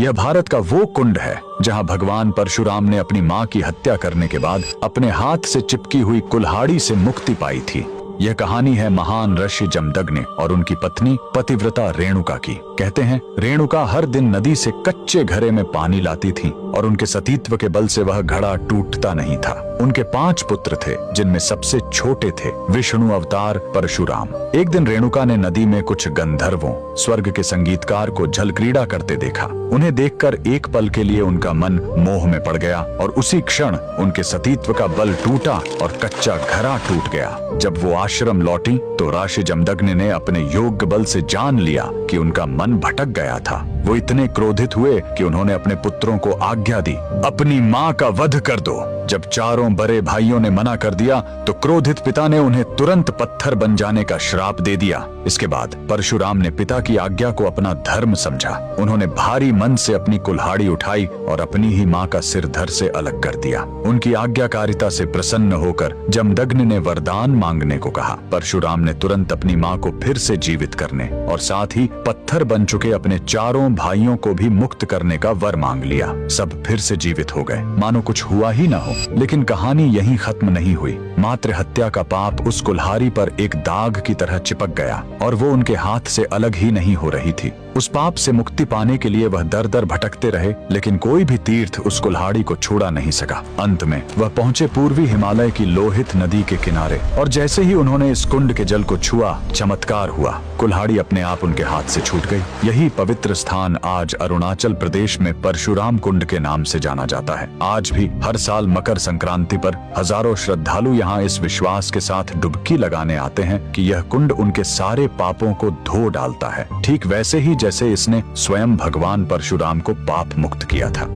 यह भारत का वो कुंड है जहां भगवान परशुराम ने अपनी मां की हत्या करने के बाद अपने हाथ से चिपकी हुई कुल्हाड़ी से मुक्ति पाई थी। यह कहानी है महान ऋषि जमदग्नि और उनकी पत्नी पतिव्रता रेणुका की। कहते हैं रेणुका हर दिन नदी से कच्चे घड़े में पानी लाती थी और उनके सतीत्व के बल से वह घड़ा टूटता नहीं था। उनके 5 पुत्र थे, जिनमें सबसे छोटे थे विष्णु अवतार परशुराम। एक दिन रेणुका ने नदी में कुछ गंधर्वों, स्वर्ग के संगीतकार को जल क्रीड़ा करते देखा। उन्हें देखकर एक पल के लिए उनका मन मोह में पड़ गया और उसी क्षण उनके सतीत्व का बल टूटा और कच्चा घड़ा टूट गया। जब वो आश्रम लौटी तो ऋषि जमदग्नि ने अपने योग्य बल से जान लिया कि उनका मन भटक गया था। वो इतने क्रोधित हुए कि उन्होंने अपने पुत्रों को आज्ञा दी, अपनी मां का वध कर दो। जब चारों बड़े भाइयों ने मना कर दिया तो क्रोधित पिता ने उन्हें तुरंत पत्थर बन जाने का श्राप दे दिया। इसके बाद परशुराम ने पिता की आज्ञा को अपना धर्म समझा। उन्होंने भारी मन से अपनी कुल्हाड़ी उठाई और अपनी ही मां का सिर धड़ से अलग कर दिया। उनकी आज्ञाकारिता से प्रसन्न होकर जमदग्नि ने वरदान मांगने को कहा। परशुराम ने तुरंत अपनी मां को फिर से जीवित करने और साथ ही पत्थर बन चुके अपने चारों भाइयों को भी मुक्त करने का वर मांग लिया। सब फिर से जीवित हो गए, मानो कुछ हुआ ही न हो। लेकिन कहानी यहीं खत्म नहीं हुई। मात्र हत्या का पाप उस कुल्हाड़ी पर एक दाग की तरह चिपक गया और वो उनके हाथ से अलग ही नहीं हो रही थी। उस पाप से मुक्ति पाने के लिए वह दर दर भटकते रहे, लेकिन कोई भी तीर्थ उस कुल्हाड़ी को छुड़ा नहीं सका। अंत में वह पहुंचे पूर्वी हिमालय की लोहित नदी के किनारे और जैसे ही उन्होंने इस कुंड के जल को छुआ, चमत्कार हुआ। कुल्हाड़ी अपने आप उनके हाथ से छूट गई। यही पवित्र स्थान आज अरुणाचल प्रदेश में परशुराम कुंड के नाम से जाना जाता है। आज भी हर साल मकर संक्रांति पर हजारों श्रद्धालु यहाँ इस विश्वास के साथ डुबकी लगाने आते हैं कि यह कुंड उनके सारे पापों को धो डालता है, ठीक वैसे ही जैसे इसने स्वयं भगवान परशुराम को पाप मुक्त किया था।